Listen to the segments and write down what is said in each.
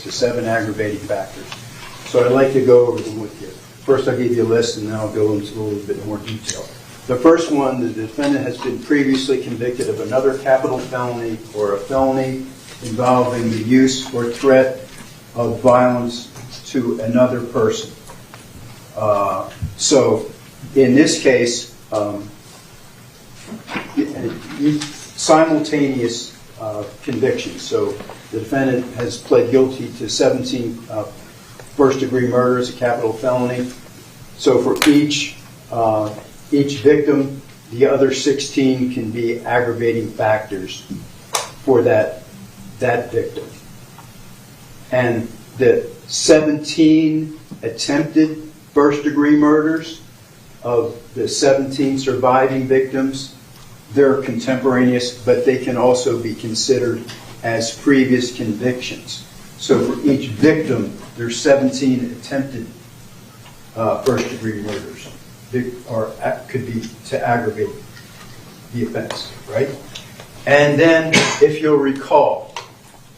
the 7 aggravating factors. So I'd like to go over them with you. First, I'll give you a list, and then I'll go into a little bit more detail. The first one, the defendant has been previously convicted of another capital felony or a felony involving the use or threat of violence to another person. So in this case, simultaneous convictions. So the defendant has pled guilty to 17 first-degree murders, a capital felony. So for each victim, the other 16 can be aggravating factors for that victim. And the 17 attempted first-degree murders of the 17 surviving victims, they're contemporaneous, but they can also be considered as previous convictions. So for each victim, there's 17 attempted first-degree murders, or could be to aggravate the offense, right? And then, if you'll recall,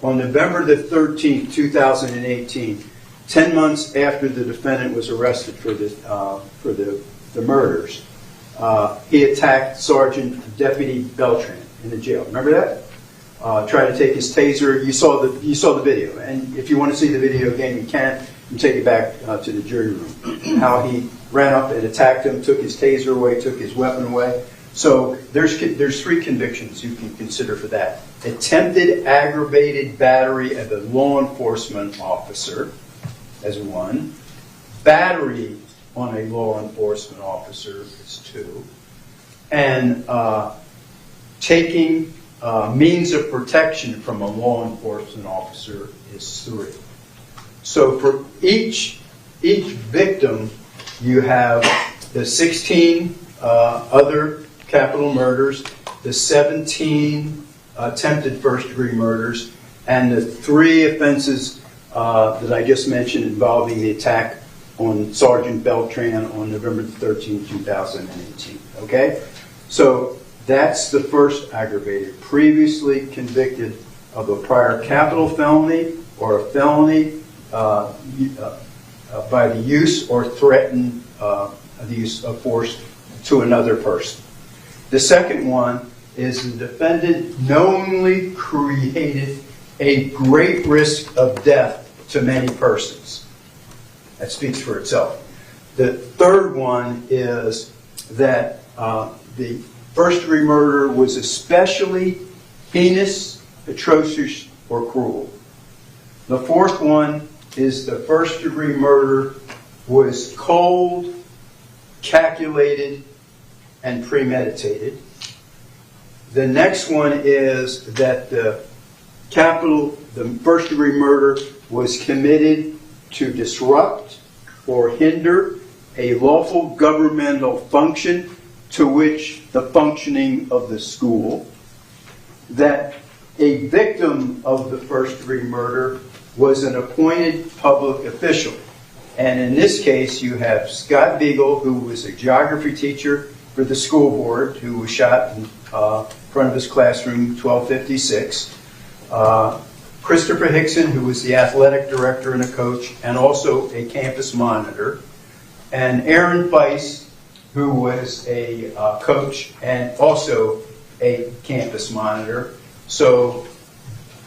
on November the 13th, 2018, 10 months after the defendant was arrested for the murders, he attacked Sergeant Deputy Beltran in the jail. Remember that? Tried to take his taser. You saw the video, and if you want to see the video again, you can. You take it back to the jury room. How he ran up and attacked him, took his taser away, took his weapon away. So there's 3 convictions you can consider for that: attempted aggravated battery of a law enforcement officer as 1, battery on a law enforcement officer is 2, and taking means of protection from a law enforcement officer is 3. So for each victim, you have the 16 other capital murders, the 17 attempted first-degree murders, and the 3 offenses that I just mentioned involving the attack on Sergeant Beltran on November 13, 2018. Okay? So that's the first aggravated. Previously convicted of a prior capital felony or a felony by the use or threaten the use of force to another person. The second one is the defendant knowingly created a great risk of death to many persons. That speaks for itself. The third one is that the first-degree murder was especially heinous, atrocious, or cruel. The fourth one is the first-degree murder was cold, calculated, and premeditated. The next one is that the first-degree murder was committed to disrupt or hinder a lawful governmental function to which the functioning of the school. That a victim of the first-degree murder was an appointed public official. And in this case, you have Scott Beagle, who was a geography teacher for the school board, who was shot in front of his classroom, 1256. Christopher Hickson, who was the athletic director and a coach, and also a campus monitor. And Aaron Weiss, who was a coach and also a campus monitor. So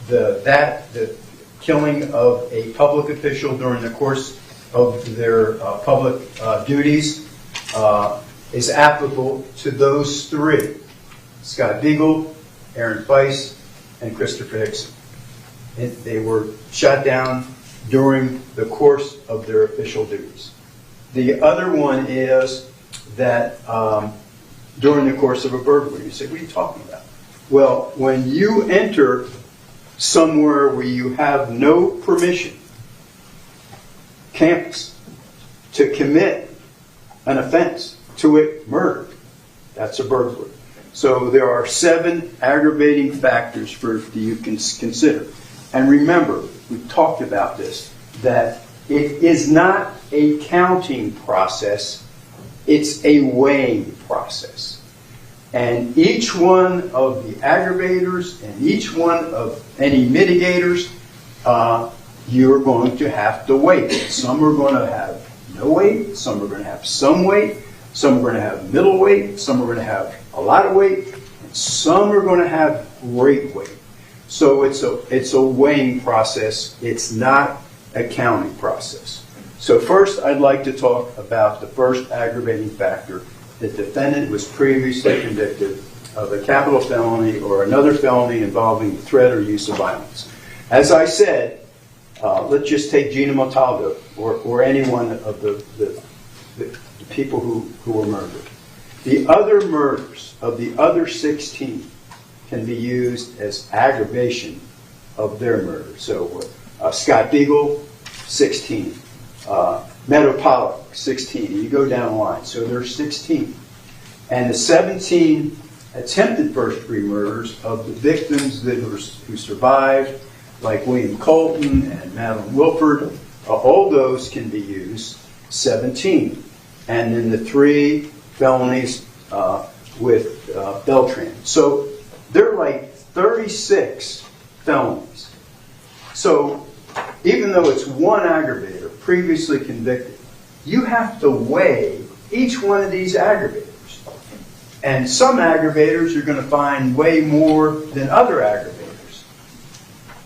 the killing of a public official during the course of their public duties is applicable to those 3: Scott Beagle, Aaron Weiss, and Christopher Hickson. They were shot down during the course of their official duties. The other one is that during the course of a burglary. You say, what are you talking about? Well, when you enter somewhere where you have no permission, campus, to commit an offense, to it murder, that's a burglary. So there are 7 aggravating factors for you can consider. And remember, we've talked about this, that it is not a counting process, it's a weighing process. And each one of the aggravators and each one of any mitigators you're going to have to wait. Some are going to have no weight, some are going to have some weight, some are going to have middle weight, some are going to have a lot of weight, and some are going to have great weight. So it's a weighing process. It's not a counting process. So first, I'd like to talk about the first aggravating factor. The defendant was previously convicted of a capital felony or another felony involving threat or use of violence. As I said, let's just take Gina Montalvo or any one of the people who were murdered. The other murders of the other 16 can be used as aggravation of their murder. So Scott Beagle, 16. Meadow Pollock, 16. And you go down the line. So there's 16. And the 17 attempted first-degree murders of the victims who survived, like William Colton and Madeline Wilford, all those can be used, 17. And then the 3 felonies with Beltran. So they're like 36 felonies. So even though it's one aggravator previously convicted, you have to weigh each one of these aggravators. And some aggravators you're going to find way more than other aggravators.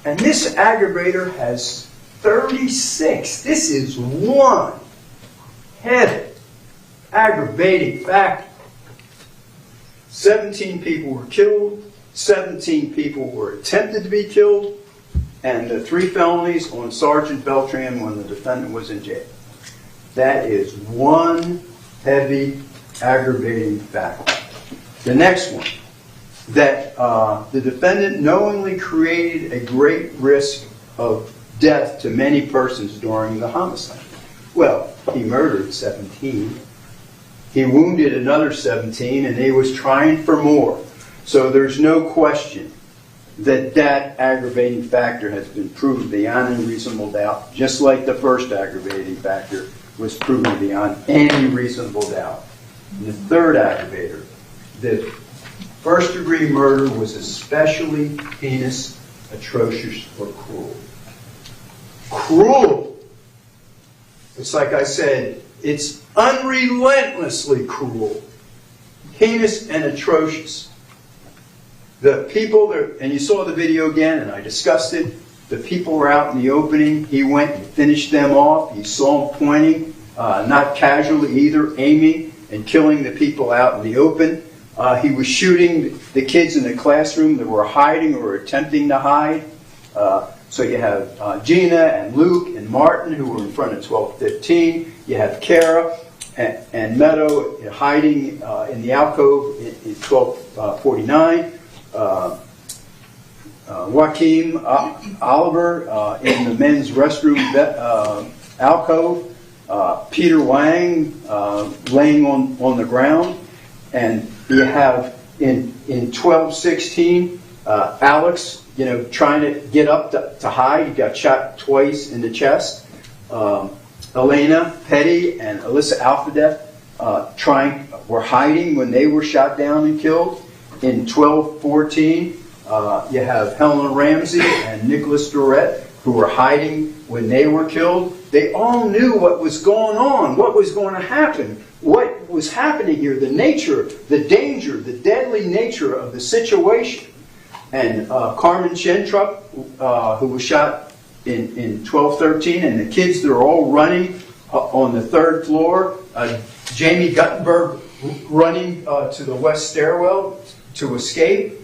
And this aggravator has 36. This is one heavy aggravating factor. 17 people were killed, 17 people were attempted to be killed, and the 3 felonies on Sergeant Beltran when the defendant was in jail. That is one heavy aggravating factor. The next one, that the defendant knowingly created a great risk of death to many persons during the homicide. Well, he murdered 17. He wounded another 17, and he was trying for more. So there's no question that that aggravating factor has been proven beyond any reasonable doubt, just like the first aggravating factor was proven beyond any reasonable doubt. And the third aggravator, that first-degree murder was especially heinous, atrocious, or cruel. Cruel! It's like I said, it's unrelentlessly cruel, heinous, and atrocious. The people, and you saw the video again, and I discussed it, the people were out in the opening. He went and finished them off. You saw him pointing, not casually either, aiming and killing the people out in the open. He was shooting the kids in the classroom that were hiding or attempting to hide. So you have Gina and Luke and Martin, who were in front of 1215. You have Kara and Meadow hiding in the alcove in 1249. Joaquin Oliver in the men's restroom alcove. Peter Wang laying on the ground. And you have in 1216 Alex, trying to get up to hide. He got shot twice in the chest. Elena Petty and Alyssa Alfadef were hiding when they were shot down and killed. In 1214, you have Helena Ramsey and Nicholas Dorette, who were hiding when they were killed. They all knew what was going on, what was going to happen, what was happening here, the nature, the danger, the deadly nature of the situation. And Carmen Shentrup, who was shot in 1213, and the kids that are all running on the 3rd floor. Jamie Guttenberg running to the west stairwell to escape.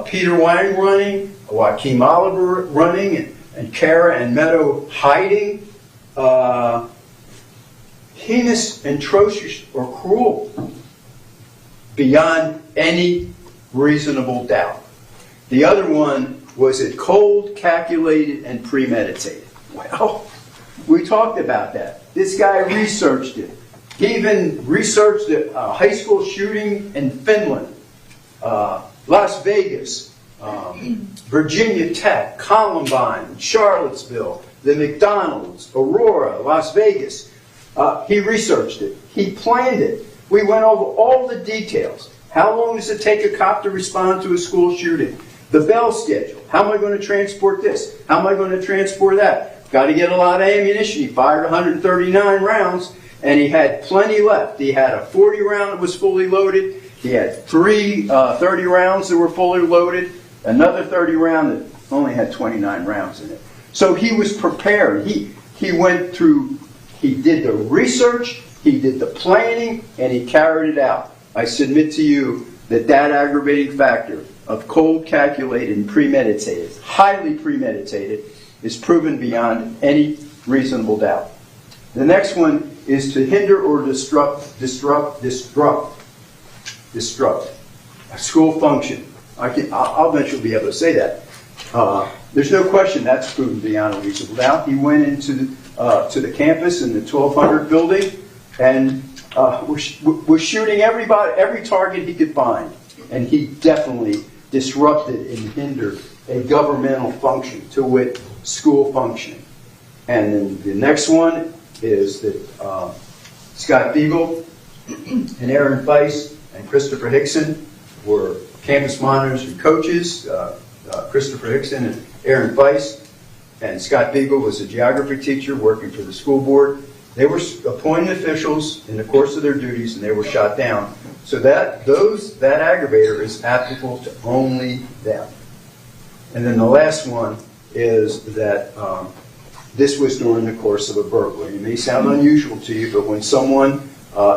Peter Wang running. Joaquin Oliver running. And Kara and Meadow hiding. Heinous, atrocious, or cruel beyond any reasonable doubt. The other one, was it cold, calculated, and premeditated? Well, we talked about that. This guy researched it. He even researched a high school shooting in Finland, Las Vegas, Virginia Tech, Columbine, Charlottesville, the McDonald's, Aurora, Las Vegas. He researched it. He planned it. We went over all the details. How long does it take a cop to respond to a school shooting? The bail schedule. How am I going to transport this? How am I going to transport that? got to get a lot of ammunition. He fired 139 rounds, and he had plenty left. He had a 40 round that was fully loaded. He had three 30 rounds that were fully loaded, another 30 round that only had 29 rounds in it. So he was prepared. He went through, he did the research, he did the planning, and he carried it out. I submit to you that that aggravating factor of cold, calculated, and premeditated, highly premeditated, is proven beyond any reasonable doubt. The next one is to hinder or disrupt a school function. I'll eventually be able to say that. There's no question that's proven beyond a reasonable doubt. He went into to the campus in the 1200 building and was shooting every target he could find. And he definitely disrupted and hindered a governmental function, to wit, school functioning. And then the next one is that Scott Beagle and Aaron Weiss and Christopher Hickson were campus monitors and coaches. Christopher Hickson and Aaron Weiss, and Scott Beagle was a geography teacher working for the school board. They were appointed officials in the course of their duties, and they were shot down. So that aggravator is applicable to only them. And then the last one is that this was during the course of a burglary. It may sound unusual to you, but when someone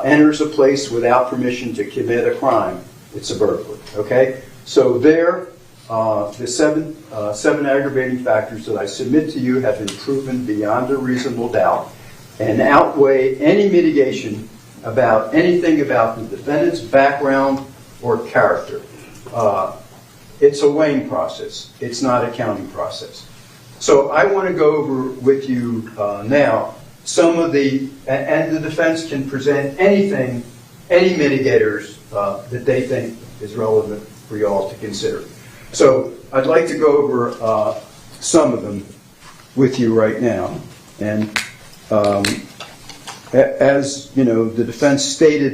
enters a place without permission to commit a crime, it's a burglary. Okay? So there, the seven aggravating factors that I submit to you have been proven beyond a reasonable doubt and outweigh any mitigation about anything about the defendant's background or character. It's a weighing process. It's not a counting process. So I want to go over with you now some of and the defense can present anything, any mitigators that they think is relevant for you all to consider. So I'd like to go over some of them with you right now. And as you know, the defense stated